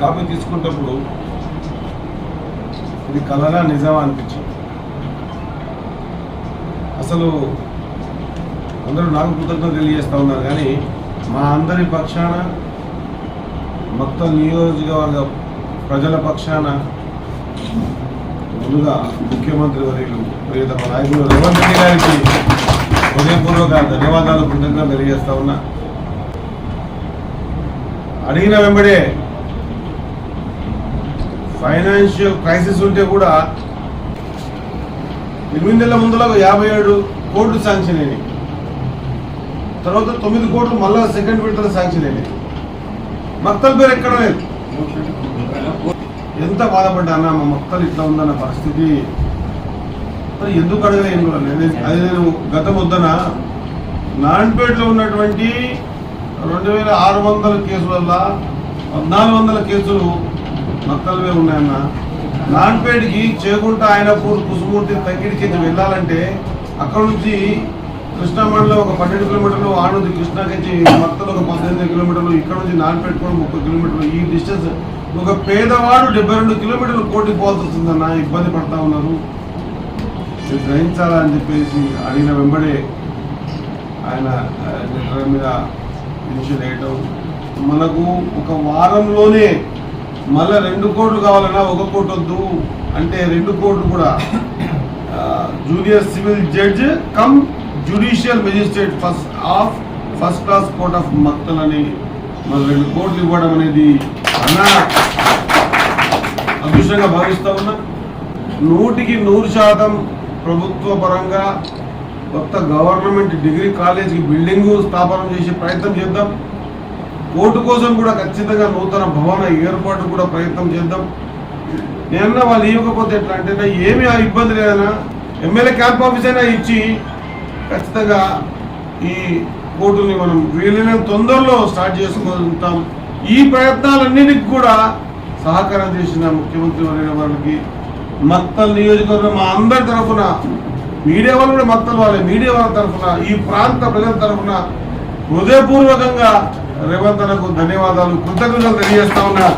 Copy తీసుకున్నప్పుడు ఇది కలరా నిజమా అనిపించింది. అసలు అందరూ నాకు కృతజ్ఞతలు తెలియజేస్తూ ఉన్నారు, కానీ మా అందరి పక్షాన మొత్తం నియోజకవర్గ ప్రజల పక్షాన ముందుగా ముఖ్యమంత్రి వర్యులు ప్రియతమ నాయకులు రేవంత్ రెడ్డి గారికి హృదయపూర్వక ధన్యవాదాలు కృతజ్ఞతలు తెలియజేస్తా ఉన్నా. అడిగిన వెంబడే ఫైనాన్షియల్ క్రైసిస్ ఉంటే కూడా 8 నెలల ముందులో 57 కోట్లు శాంక్షన్ అయినాయి, తర్వాత 9 కోట్లు మళ్ళా సెకండ్ విడతలో శాంక్షన్ అయినాయి. మక్తల్ పేరు ఎక్కడ లేదు. ఎంత బాధపడ్డా అన్న, మా మక్తలు ఇట్లా ఉందన్న పరిస్థితి. మరి ఎందుకు అడగలేదు కూడా అది నేను గత ముద్దన నాన్పేటలో ఉన్నటువంటి 2600 కేసులల్లో 1400 కేసులు మక్తల్వే ఉన్నాయన్న. నాన్పేటకి చేగుంట ఆయనపూర్ కుసుమూర్తి తగ్గిడికి వెళ్ళాలంటే అక్కడ నుంచి కృష్ణా మండలం ఒక 12 కిలోమీటర్లు, ఆ నుంచి కృష్ణాకి మక్తలు ఒక 18 కిలోమీటర్లు, ఇక్కడ నుంచి నాన్పేట కూడా 30 కిలోమీటర్లు. ఈ డిస్టెన్స్ ఒక పేదవాడు 72 కిలోమీటర్లు కోటికి పోవాల్సి వస్తుందన్న. ఇబ్బంది పడతా ఉన్నారు, గ్రహించాలా అని చెప్పేసి అడిగిన వెంబడే ఆయన లెటర్ మీద ఇనిషియల్ వేయటం. మనకు ఒక వారంలోనే మళ్ళీ 2 కోట్లు కావాలన్నా 1 కోటి వద్దు అంటే 2 కోట్లు కూడా junior civil judge cum judicial magistrate first class court of Makthal అని మన 2 కోట్లు ఇవ్వడం అనేది అన్నా అదృష్టంగా భావిస్తా ఉన్నా. 100% ప్రభుత్వ పరంగా కొత్త గవర్నమెంట్ డిగ్రీ కాలేజీకి బిల్డింగు స్థాపన చేసే ప్రయత్నం చేద్దాం. కోర్టు కోసం కూడా ఖచ్చితంగా నూతన భవన ఏర్పాటు కూడా ప్రయత్నం చేద్దాం. నేనన్నా వాళ్ళు ఇవ్వకపోతే ఎట్లా అంటే ఏమీ ఇబ్బంది లేదన్నా, ఎమ్మెల్యే క్యాంప్ ఆఫీస్ అయినా ఇచ్చి ఖచ్చితంగా ఈ కోర్టుని మనం వీలైనంత తొందరలో స్టార్ట్ చేసుకుంటాం. ఈ ప్రయత్నాలన్నిటికీ కూడా సహకారం చేసిన ముఖ్యమంత్రి వారికి మక్తల్ నియోజకవర్గం మా అందరి తరఫున, మీడియా వాళ్ళు కూడా మక్తల్ వాళ్ళే, మీడియా వాళ్ళ తరఫున, ఈ ప్రాంత ప్రజల తరఫున హృదయపూర్వకంగా రేవంత్ అన్నకు ధన్యవాదాలు, కృతజ్ఞతలు తెలియజేస్తా ఉన్నా.